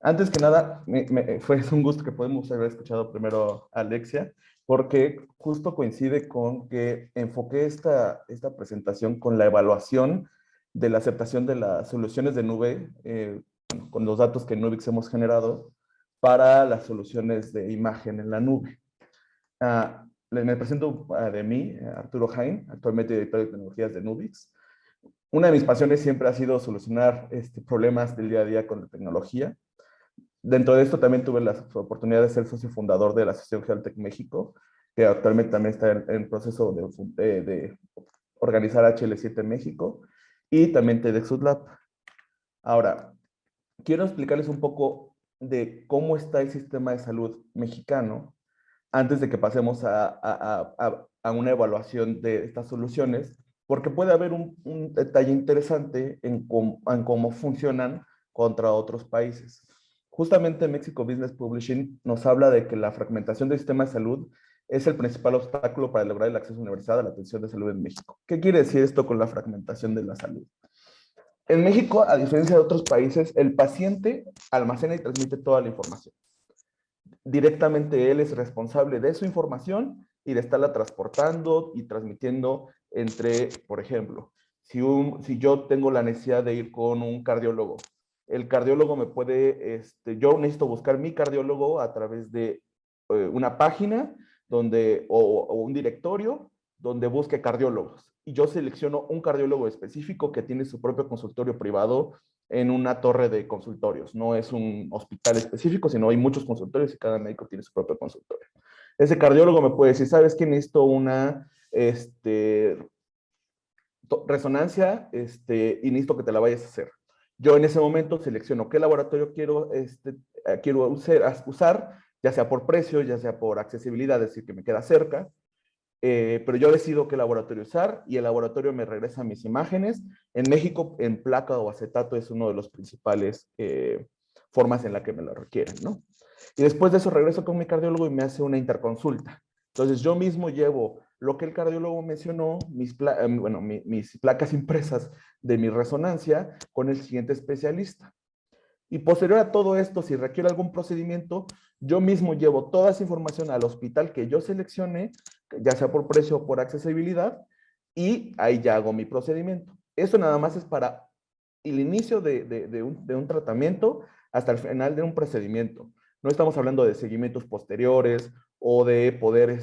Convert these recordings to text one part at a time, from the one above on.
Antes que nada, fue un gusto que podemos haber escuchado primero a Alexia, porque justo coincide con que enfoqué esta presentación con la evaluación de la aceptación de las soluciones de nube, con los datos que en Nubix hemos generado para las soluciones de imagen en la nube. Me presento de mí, Arturo Jain, actualmente director de tecnologías de Nubix. Una de mis pasiones siempre ha sido solucionar problemas del día a día con la tecnología. Dentro de esto también tuve la oportunidad de ser socio fundador de la Asociación Geotech México, que actualmente también está en proceso de organizar HL7 en México, y también TEDxUD Lab. Ahora, quiero explicarles un poco de cómo está el sistema de salud mexicano antes de que pasemos a una evaluación de estas soluciones, porque puede haber un detalle interesante en cómo funcionan contra otros países. Justamente Mexico Business Publishing nos habla de que la fragmentación del sistema de salud es el principal obstáculo para lograr el acceso universal a la atención de salud en México. ¿Qué quiere decir esto con la fragmentación de la salud? En México, a diferencia de otros países, el paciente almacena y transmite toda la información. Directamente él es responsable de su información y de estarla transportando y transmitiendo entre, por ejemplo, si yo tengo la necesidad de ir con un cardiólogo, el cardiólogo me puede, yo necesito buscar mi cardiólogo a través de una página o un directorio donde busque cardiólogos. Y yo selecciono un cardiólogo específico que tiene su propio consultorio privado en una torre de consultorios. No es un hospital específico, sino hay muchos consultorios y cada médico tiene su propio consultorio. Ese cardiólogo me puede decir, ¿sabes qué? Necesito una resonancia y necesito que te la vayas a hacer. Yo en ese momento selecciono qué laboratorio quiero usar, ya sea por precio, ya sea por accesibilidad, es decir, que me queda cerca, pero yo decido qué laboratorio usar y el laboratorio me regresa mis imágenes. En México, en placa o acetato es uno de los principales formas en la que me lo requieren, ¿no? Y después de eso regreso con mi cardiólogo y me hace una interconsulta. Entonces yo mismo llevo lo que el cardiólogo mencionó, mis placas impresas de mi resonancia con el siguiente especialista. Y posterior a todo esto, si requiere algún procedimiento, yo mismo llevo toda esa información al hospital que yo seleccione, ya sea por precio o por accesibilidad, y ahí ya hago mi procedimiento. Eso nada más es para el inicio de un tratamiento hasta el final de un procedimiento. No estamos hablando de seguimientos posteriores o de poder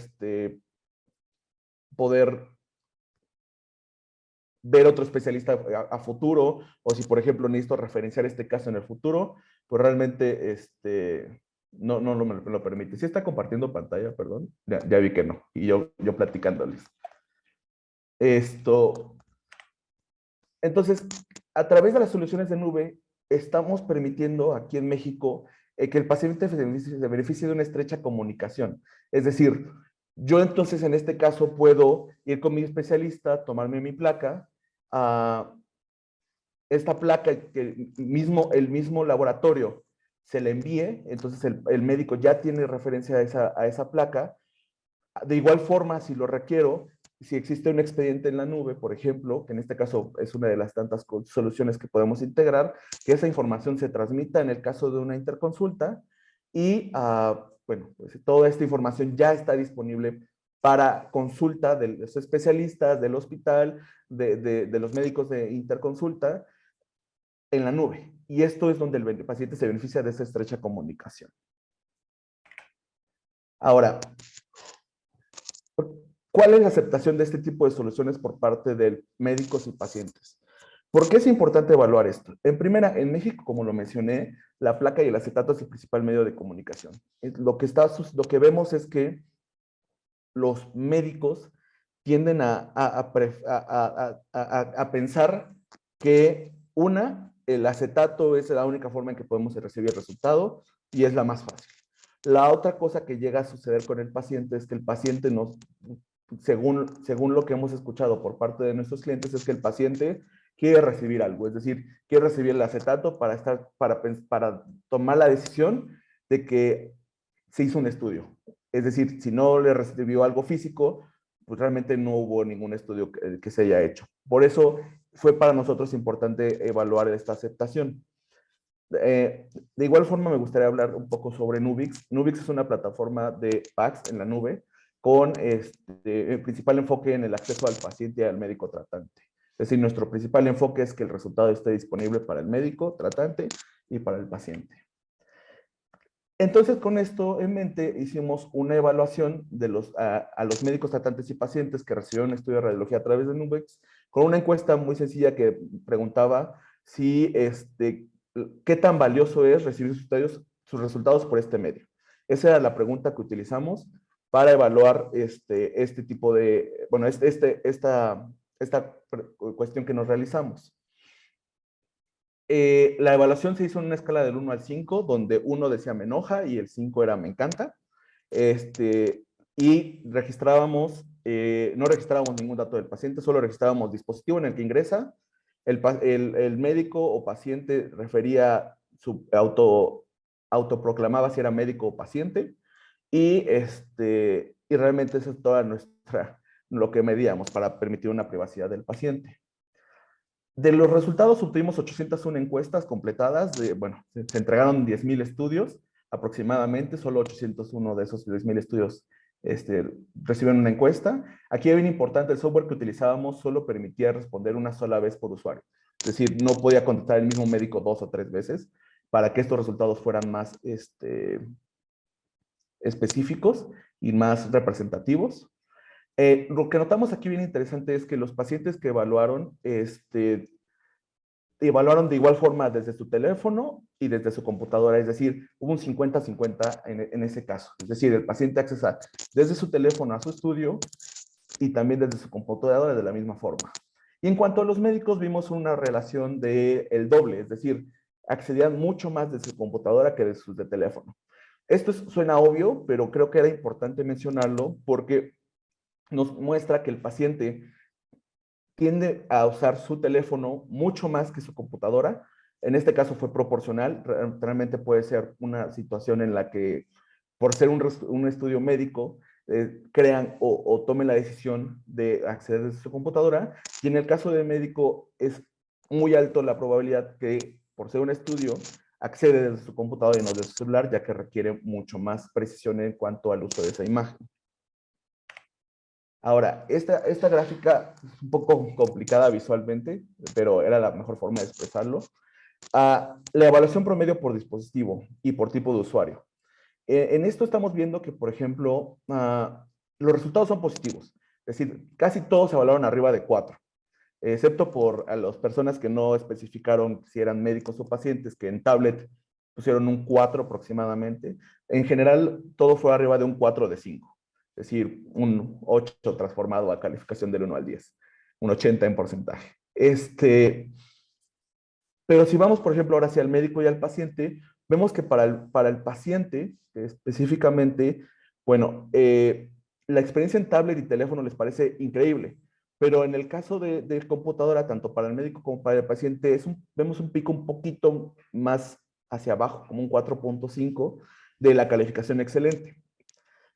ver otro especialista a futuro, o si, por ejemplo, necesito referenciar este caso en el futuro, pues realmente no me lo permite. Si está compartiendo pantalla, perdón, ya vi que no, y yo platicándoles. Entonces, a través de las soluciones de nube, estamos permitiendo aquí en México que el paciente se beneficie de una estrecha comunicación. Es decir, yo entonces en este caso puedo ir con mi especialista, tomarme mi placa, a esta placa que el mismo laboratorio se le envíe, entonces el médico ya tiene referencia a esa placa. De igual forma, si lo requiero, si existe un expediente en la nube, por ejemplo, que en este caso es una de las tantas soluciones que podemos integrar, que esa información se transmita en el caso de una interconsulta y, bueno, pues toda esta información ya está disponible para consulta de los especialistas, del hospital, de los médicos de interconsulta en la nube. Y esto es donde el paciente se beneficia de esa estrecha comunicación. Ahora, ¿cuál es la aceptación de este tipo de soluciones por parte de médicos y pacientes? ¿Por qué es importante evaluar esto? En primera, en México, como lo mencioné, la placa y el acetato es el principal medio de comunicación. Lo que vemos es que los médicos tienden a pensar que el acetato es la única forma en que podemos recibir el resultado y es la más fácil. La otra cosa que llega a suceder con el paciente es que el paciente según lo que hemos escuchado por parte de nuestros clientes, es que el paciente quiere recibir algo, es decir, quiere recibir el acetato para tomar la decisión de que se hizo un estudio. Es decir, si no le recibió algo físico, pues realmente no hubo ningún estudio que se haya hecho. Por eso fue para nosotros importante evaluar esta aceptación. De igual forma, me gustaría hablar un poco sobre Nubix. Nubix es una plataforma de PACS en la nube con el principal enfoque en el acceso al paciente y al médico tratante. Es decir, nuestro principal enfoque es que el resultado esté disponible para el médico tratante y para el paciente. Entonces, con esto en mente, hicimos una evaluación de a los médicos tratantes y pacientes que recibieron estudio de radiología a través de Nubix, con una encuesta muy sencilla que preguntaba si, qué tan valioso es recibir sus resultados por este medio. Esa era la pregunta que utilizamos para evaluar este tipo de, bueno, esta cuestión que nos realizamos. La evaluación se hizo en una escala del 1 al 5, donde 1 decía me enoja y el 5 era me encanta. Y registrábamos, no registrábamos ningún dato del paciente, solo registrábamos dispositivo en el que ingresa, el médico o paciente refería, autoproclamaba si era médico o paciente, y realmente eso es toda lo que medíamos para permitir una privacidad del paciente. De los resultados obtuvimos 801 encuestas completadas, bueno, se entregaron 10,000 estudios aproximadamente, solo 801 de esos 10,000 estudios recibieron una encuesta. Aquí es bien importante, el software que utilizábamos solo permitía responder una sola vez por usuario. Es decir, no podía contestar el mismo médico 2 o 3 veces para que estos resultados fueran más específicos y más representativos. Lo que notamos aquí bien interesante es que los pacientes que evaluaron de igual forma desde su teléfono y desde su computadora, es decir, hubo un 50-50 en ese caso. Es decir, el paciente accesa desde su teléfono a su estudio y también desde su computadora de la misma forma. Y en cuanto a los médicos, vimos una relación del doble, es decir, accedían mucho más de su computadora que de su teléfono. Esto suena obvio, pero creo que era importante mencionarlo porque nos muestra que el paciente tiende a usar su teléfono mucho más que su computadora. En este caso fue proporcional. Realmente puede ser una situación en la que, por ser un estudio médico, crean o tomen la decisión de acceder desde su computadora. Y en el caso del médico es muy alto la probabilidad que, por ser un estudio, accede desde su computadora y no desde su celular, ya que requiere mucho más precisión en cuanto al uso de esa imagen. Ahora, esta gráfica es un poco complicada visualmente, pero era la mejor forma de expresarlo. La evaluación promedio por dispositivo y por tipo de usuario. En esto estamos viendo que, por ejemplo, los resultados son positivos. Es decir, casi todos se evaluaron arriba de 4, excepto por a las personas que no especificaron si eran médicos o pacientes, que en tablet pusieron un 4 aproximadamente. En general, todo fue arriba de un 4 de 5. Es decir, un 8 transformado a calificación del 1 al 10, un 80 en porcentaje. Pero si vamos, por ejemplo, ahora hacia el médico y al paciente, vemos que para el paciente, específicamente, bueno, la experiencia en tablet y teléfono les parece increíble, pero en el caso de computadora, tanto para el médico como para el paciente, vemos un pico un poquito más hacia abajo, como un 4.5 de la calificación excelente.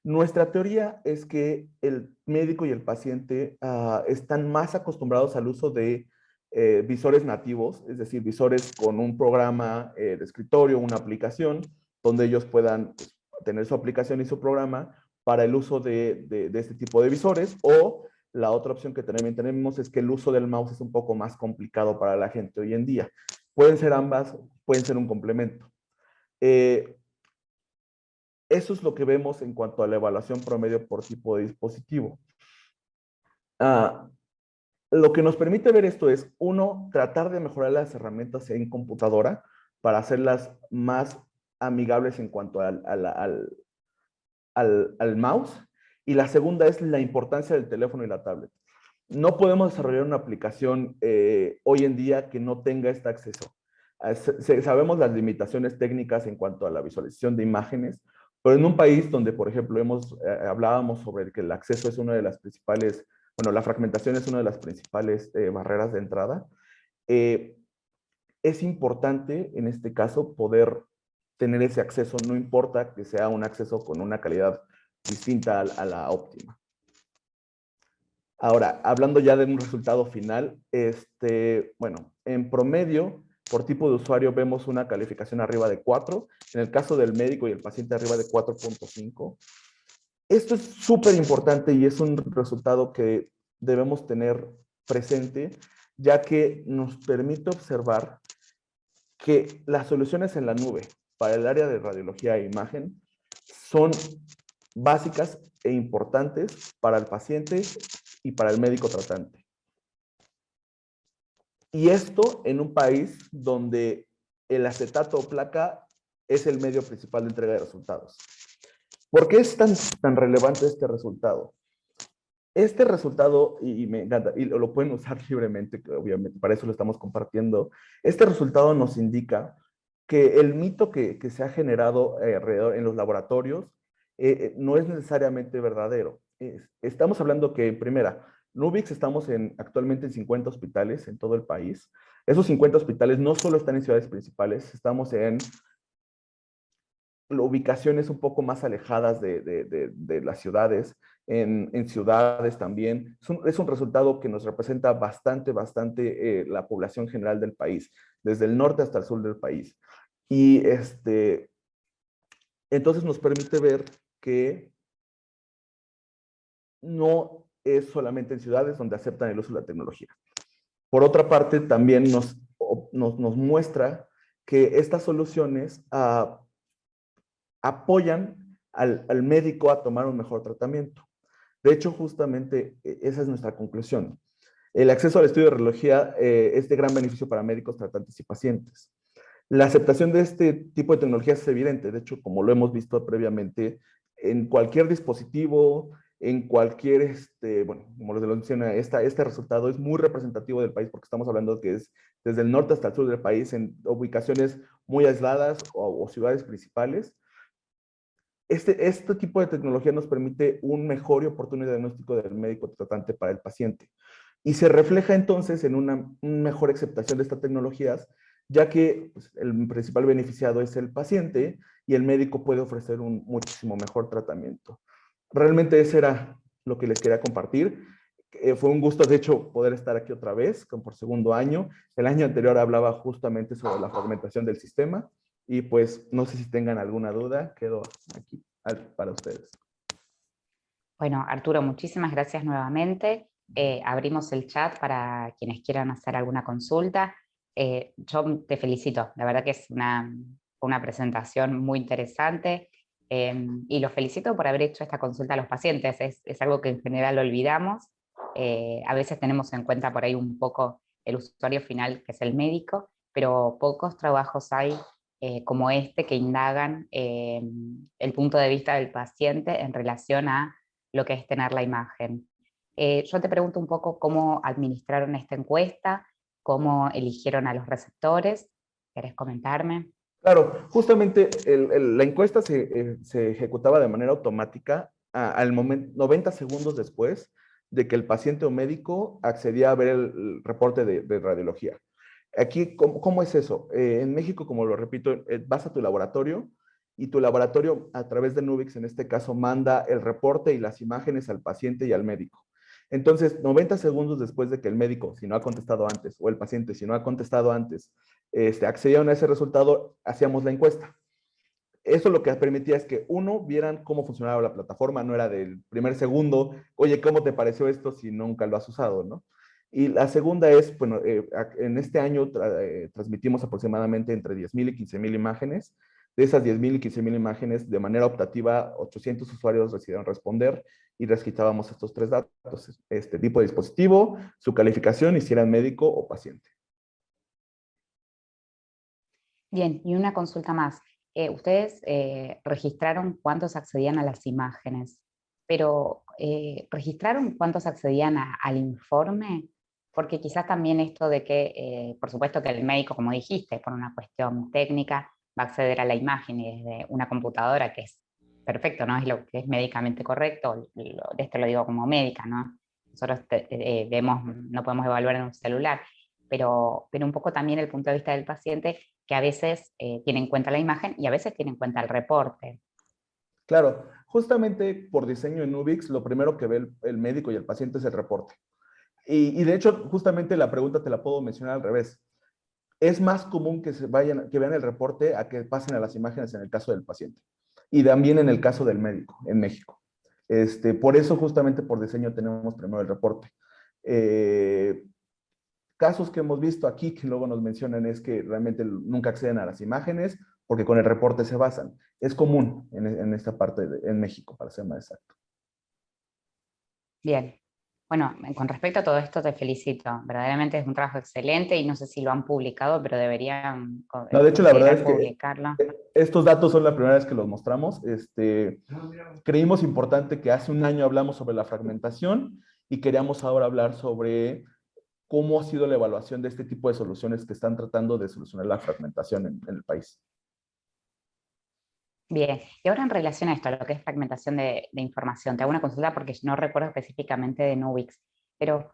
Nuestra teoría es que el médico y el paciente están más acostumbrados al uso de visores nativos, es decir, visores con un programa de escritorio, una aplicación, donde ellos puedan tener su aplicación y su programa para el uso de este tipo de visores, o la otra opción que también tenemos es que el uso del mouse es un poco más complicado para la gente hoy en día. Pueden ser ambas, pueden ser un complemento. Eso es lo que vemos en cuanto a la evaluación promedio por tipo de dispositivo. Lo que nos permite ver esto es, uno, tratar de mejorar las herramientas en computadora para hacerlas más amigables en cuanto al mouse. Y la segunda es la importancia del teléfono y la tablet. No podemos desarrollar una aplicación hoy en día que no tenga este acceso. Sabemos las limitaciones técnicas en cuanto a la visualización de imágenes, pero en un país donde, por ejemplo, hablábamos sobre que el acceso es una de las principales, bueno, la fragmentación es una de las principales barreras de entrada, es importante en este caso poder tener ese acceso, no importa que sea un acceso con una calidad distinta a la óptima. Ahora, hablando ya de un resultado final, bueno, en promedio por tipo de usuario vemos una calificación arriba de 4, en el caso del médico y el paciente arriba de 4.5. Esto es súper importante y es un resultado que debemos tener presente, ya que nos permite observar que las soluciones en la nube para el área de radiología e imagen son básicas e importantes para el paciente y para el médico tratante. Y esto en un país donde el acetato o placa es el medio principal de entrega de resultados. ¿Por qué es tan relevante este resultado? Este resultado, y me encanta, y lo pueden usar libremente, obviamente, para eso lo estamos compartiendo. Este resultado nos indica que el mito que se ha generado alrededor en los laboratorios no es necesariamente verdadero. Estamos hablando que, en primera, Nubix estamos actualmente en 50 hospitales en todo el país. Esos 50 hospitales no solo están en ciudades principales, estamos en ubicaciones un poco más alejadas de las ciudades, en ciudades también. Es un resultado que nos representa bastante la población general del país, desde el norte hasta el sur del país. Y entonces nos permite ver que no es solamente en ciudades donde aceptan el uso de la tecnología. Por otra parte, también nos muestra que estas soluciones apoyan al médico a tomar un mejor tratamiento. De hecho, justamente esa es nuestra conclusión. El acceso al estudio de radiología es de gran beneficio para médicos, tratantes y pacientes. La aceptación de este tipo de tecnología es evidente. De hecho, como lo hemos visto previamente, en cualquier dispositivo, en cualquier, bueno, como les menciona, este resultado es muy representativo del país porque estamos hablando que es desde el norte hasta el sur del país, en ubicaciones muy aisladas o ciudades principales. Este tipo de tecnología nos permite un mejor y oportuno diagnóstico del médico tratante para el paciente. Y se refleja entonces en una mejor aceptación de estas tecnologías, ya que pues, el principal beneficiado es el paciente y el médico puede ofrecer un muchísimo mejor tratamiento. Realmente eso era lo que les quería compartir. Fue un gusto, de hecho, poder estar aquí otra vez, como por segundo año. El año anterior hablaba justamente sobre la fragmentación del sistema y pues no sé si tengan alguna duda, quedo aquí para ustedes. Bueno, Arturo, muchísimas gracias nuevamente. Abrimos el chat para quienes quieran hacer alguna consulta. Yo te felicito, la verdad que es una presentación muy interesante y los felicito por haber hecho esta consulta a los pacientes. Es algo que en general olvidamos. A veces tenemos en cuenta por ahí un poco el usuario final, que es el médico, pero pocos trabajos hay como este que indagan el punto de vista del paciente en relación a lo que es tener la imagen. Yo te pregunto un poco cómo administraron esta encuesta, cómo eligieron a los receptores. ¿Querés comentarme? Claro, justamente la encuesta se ejecutaba de manera automática al momento, 90 segundos después de que el paciente o médico accedía a ver el reporte de radiología. Aquí, ¿cómo es eso? En México, como lo repito, vas a tu laboratorio y tu laboratorio, a través de Nubix, en este caso, manda el reporte y las imágenes al paciente y al médico. Entonces, 90 segundos después de que el médico, si no ha contestado antes, o el paciente, si no ha contestado antes, accedieron a ese resultado, hacíamos la encuesta. Eso lo que permitía es que, uno, vieran cómo funcionaba la plataforma, no era del primer segundo, oye, ¿cómo te pareció esto si nunca lo has usado, no? Y la segunda es, bueno, en este año transmitimos aproximadamente entre 10,000 y 15,000 imágenes. De esas 10,000 y 15,000 imágenes, de manera optativa, 800 usuarios decidieron responder y registrábamos estos tres datos, este tipo de dispositivo, su calificación y si eran médico o paciente. Bien, y una consulta más. Ustedes registraron cuántos accedían a las imágenes, pero ¿registraron cuántos accedían al informe? Porque quizás también esto de que, por supuesto que el médico, como dijiste, por una cuestión técnica, va a acceder a la imagen y desde una computadora, que es perfecto, ¿no? Es lo que es médicamente correcto, esto lo digo como médica, ¿no? Nosotros vemos, no podemos evaluar en un celular, pero un poco también el punto de vista del paciente, que a veces tiene en cuenta la imagen y a veces tiene en cuenta el reporte. Claro, justamente por diseño en Nubix, lo primero que ve el médico y el paciente es el reporte. Y de hecho, justamente la pregunta te la puedo mencionar al revés. es más común que que vean el reporte a que pasen a las imágenes en el caso del paciente. Y también en el caso del médico, en México. Por eso, justamente por diseño, tenemos primero el reporte. Casos que hemos visto aquí, que luego nos mencionan, es que realmente nunca acceden a las imágenes, porque con el reporte se basan. Es común en esta parte, en México, para ser más exacto. Bien. Bueno, con respecto a todo esto te felicito. Verdaderamente es un trabajo excelente y no sé si lo han publicado, pero deberían No, de hecho, la verdad es considerar que publicarlo. estos datos son la primera vez que los mostramos. Creímos importante que hace un año hablamos sobre la fragmentación y queríamos ahora hablar sobre cómo ha sido la evaluación de este tipo de soluciones que están tratando de solucionar la fragmentación en el país. Bien, y ahora en relación a esto, a lo que es fragmentación de información, te hago una consulta porque no recuerdo específicamente de Nubix, pero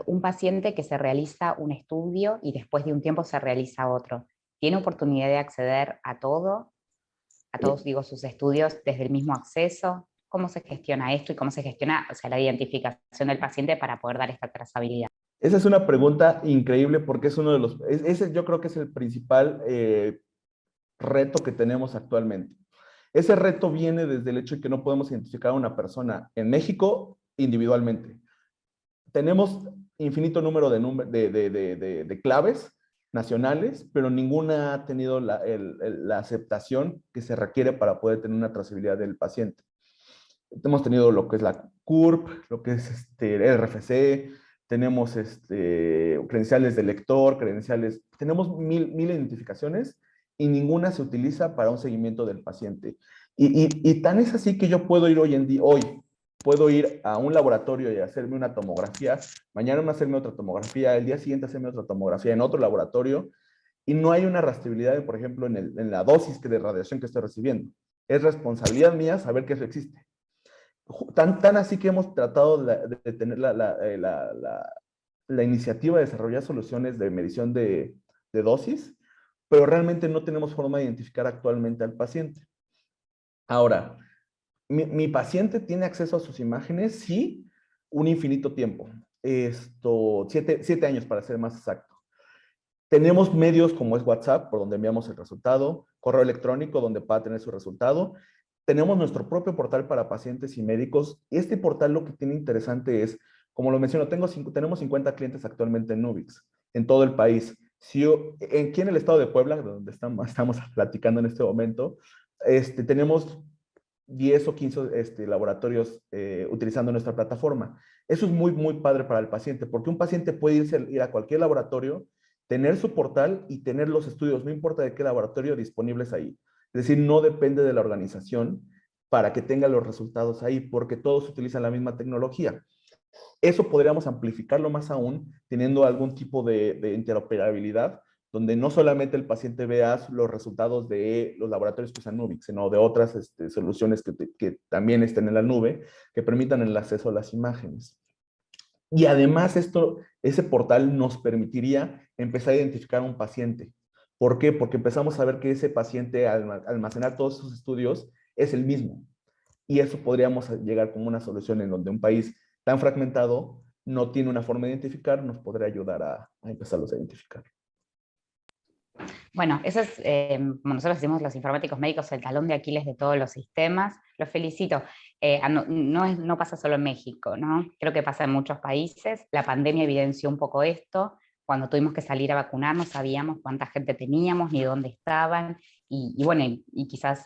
un paciente que se realiza un estudio y después de un tiempo se realiza otro, ¿tiene oportunidad de acceder a todo? A todos, digo, sus estudios desde el mismo acceso. ¿Cómo se gestiona esto y cómo se gestiona, o sea, la identificación del paciente para poder dar esta trazabilidad? Esa es una pregunta increíble porque es uno de los, ese yo creo que es el principal reto que tenemos actualmente. Ese reto viene desde el hecho de que no podemos identificar a una persona en México individualmente. Tenemos infinito número de claves nacionales, pero ninguna ha tenido la aceptación que se requiere para poder tener una trazabilidad del paciente. Hemos tenido lo que es la CURP, lo que es el RFC, tenemos credenciales de lector, credenciales, tenemos mil identificaciones y ninguna se utiliza para un seguimiento del paciente. Y tan es así que yo puedo ir hoy puedo ir a un laboratorio y hacerme una tomografía, mañana hacerme otra tomografía, el día siguiente hacerme otra tomografía en otro laboratorio, y no hay una rastreabilidad, por ejemplo, en la dosis de radiación que estoy recibiendo. Es responsabilidad mía saber que eso existe. Tan así que hemos tratado de tener la iniciativa de desarrollar soluciones de medición de dosis, pero realmente no tenemos forma de identificar actualmente al paciente. Ahora, mi paciente tiene acceso a sus imágenes, sí, un infinito tiempo. 7 años para ser más exacto. Tenemos medios como es WhatsApp, por donde enviamos el resultado, correo electrónico, donde va a tener su resultado. Tenemos nuestro propio portal para pacientes y médicos. Y este portal lo que tiene interesante es, como lo menciono, tenemos 50 clientes actualmente en Nubix, en todo el país. Aquí en el estado de Puebla, donde estamos platicando en este momento, tenemos 10 o 15 laboratorios utilizando nuestra plataforma. Eso es muy, muy padre para el paciente, porque un paciente puede ir a cualquier laboratorio, tener su portal y tener los estudios, no importa de qué laboratorio, disponibles ahí. Es decir, no depende de la organización para que tenga los resultados ahí, porque todos utilizan la misma tecnología. Eso podríamos amplificarlo más aún teniendo algún tipo de interoperabilidad, donde no solamente el paciente vea los resultados de los laboratorios que usan Nubix, sino de otras soluciones que también estén en la nube, que permitan el acceso a las imágenes. Y además ese portal nos permitiría empezar a identificar a un paciente. ¿Por qué? Porque empezamos a ver que ese paciente, al almacenar todos sus estudios, es el mismo. Y eso podríamos llegar como una solución en donde un país tan fragmentado no tiene una forma de identificar, nos podría ayudar a empezarlos a identificar. Bueno, eso es, como nosotros decimos los informáticos médicos, el talón de Aquiles de todos los sistemas. Los felicito. No pasa solo en México, ¿no? Creo que pasa en muchos países. La pandemia evidenció un poco esto. Cuando tuvimos que salir a vacunar, no sabíamos cuánta gente teníamos ni dónde estaban. Y bueno, y quizás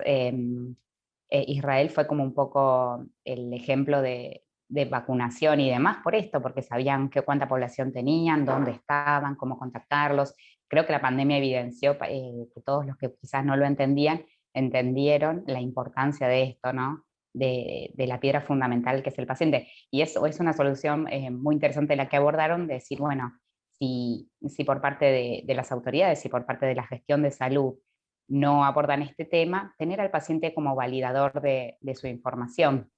Israel fue como un poco el ejemplo de vacunación y demás por esto, porque sabían cuánta población tenían, dónde estaban, cómo contactarlos. Creo que la pandemia evidenció que todos los que quizás no lo entendían, entendieron la importancia de esto, ¿no? De la piedra fundamental que es el paciente. Y eso es una solución muy interesante la que abordaron, de decir, bueno, si por parte de las autoridades y por parte de la gestión de salud no abordan este tema, tener al paciente como validador de su información.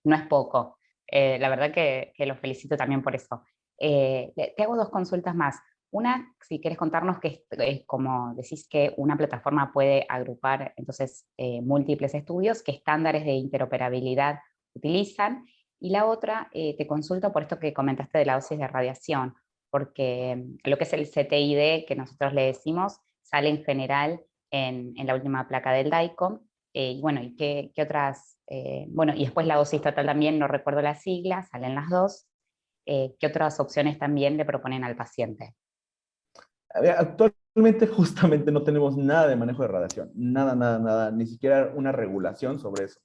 No es poco. La verdad que los felicito también por eso. Te hago dos consultas más. Una, si quieres contarnos que es como decís que una plataforma puede agrupar entonces múltiples estudios, qué estándares de interoperabilidad utilizan. Y la otra, te consulto por esto que comentaste de la dosis de radiación. porque lo que es el CTID, que nosotros le decimos, sale en general en la última placa del DICOM. Y bueno, ¿y qué otras? Bueno, y después la dosis total también, no recuerdo las siglas, salen las dos. ¿Qué otras opciones también le proponen al paciente? Actualmente justamente no tenemos nada de manejo de radiación, nada, nada, nada, ni siquiera una regulación sobre eso.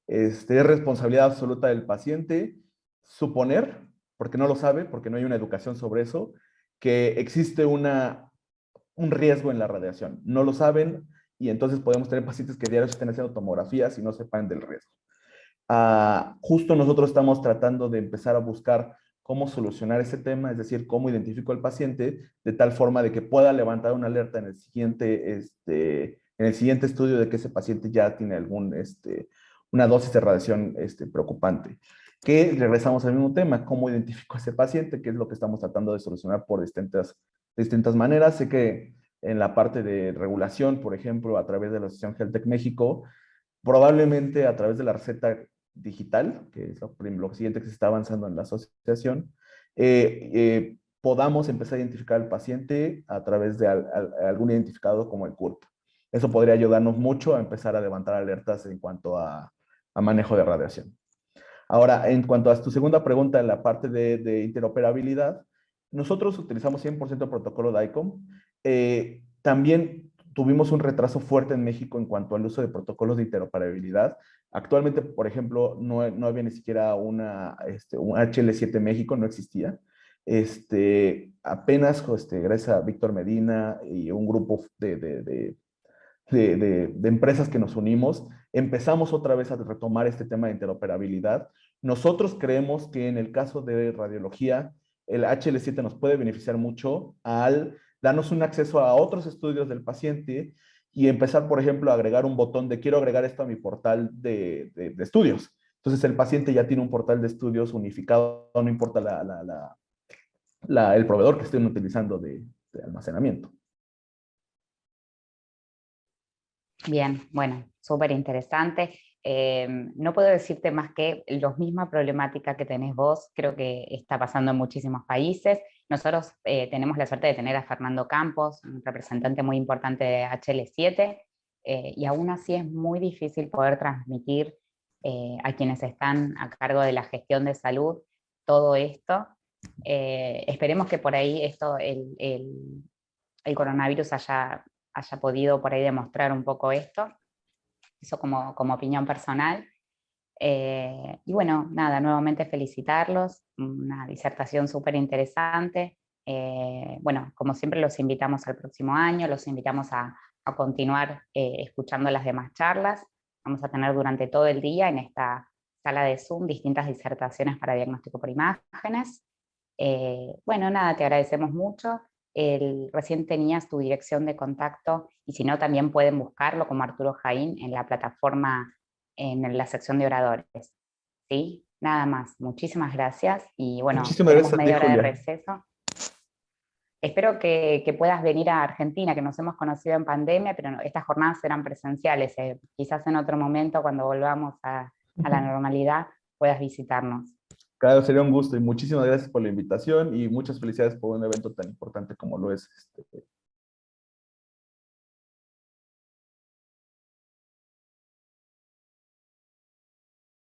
Es responsabilidad absoluta del paciente suponer, porque no lo sabe, porque no hay una educación sobre eso, que existe un riesgo en la radiación. No lo saben y entonces podemos tener pacientes que diarios estén haciendo tomografías y no sepan del riesgo. Justo nosotros estamos tratando de empezar a buscar cómo solucionar ese tema, es decir, cómo identifico al paciente de tal forma de que pueda levantar una alerta en el siguiente estudio de que ese paciente ya tiene una dosis de radiación preocupante. Que regresamos al mismo tema, cómo identifico a ese paciente, que es lo que estamos tratando de solucionar por distintas maneras. Sé que en la parte de regulación, por ejemplo, a través de la Asociación HealthTech México, probablemente a través de la receta digital, que es lo siguiente que se está avanzando en la asociación, podamos empezar a identificar al paciente a través de algún identificador como el CURP. Eso podría ayudarnos mucho a empezar a levantar alertas en cuanto a manejo de radiación. Ahora, en cuanto a tu segunda pregunta, en la parte de interoperabilidad, nosotros utilizamos 100% protocolo DICOM. También tuvimos un retraso fuerte en México en cuanto al uso de protocolos de interoperabilidad. Actualmente, por ejemplo, no había ni siquiera un HL7 México, no existía. Apenas, gracias a Víctor Medina y un grupo de empresas que nos unimos, empezamos otra vez a retomar este tema de interoperabilidad. Nosotros creemos que en el caso de radiología, el HL7 nos puede beneficiar mucho al darnos un acceso a otros estudios del paciente y empezar, por ejemplo, a agregar un botón de quiero agregar esto a mi portal de estudios. Entonces el paciente ya tiene un portal de estudios unificado, no importa el proveedor que estén utilizando de almacenamiento. Bien, bueno, súper interesante. No puedo decirte más que la misma problemática que tenés vos, creo que está pasando en muchísimos países. Nosotros tenemos la suerte de tener a Fernando Campos, un representante muy importante de HL7, y aún así es muy difícil poder transmitir a quienes están a cargo de la gestión de salud todo esto. Esperemos que por ahí el coronavirus haya podido por ahí demostrar un poco esto, eso como opinión personal. Y bueno, nada, nuevamente felicitarlos, una disertación súper interesante. Bueno, como siempre los invitamos al próximo año, los invitamos a continuar escuchando las demás charlas. Vamos a tener durante todo el día en esta sala de Zoom distintas disertaciones para diagnóstico por imágenes. Bueno, nada, te agradecemos mucho. Recién tenías tu dirección de contacto y si no, también pueden buscarlo como Arturo Jaín en la plataforma, en la sección de oradores. ¿Sí? Nada más. Muchísimas gracias y bueno, Muchísimas tenemos gracias a ti, media hora de Julia. receso. Espero que puedas venir a Argentina, que nos hemos conocido en pandemia, pero estas jornadas serán presenciales. Quizás en otro momento, cuando volvamos a la normalidad, puedas visitarnos. Claro, sería un gusto y muchísimas gracias por la invitación y muchas felicidades por un evento tan importante como lo es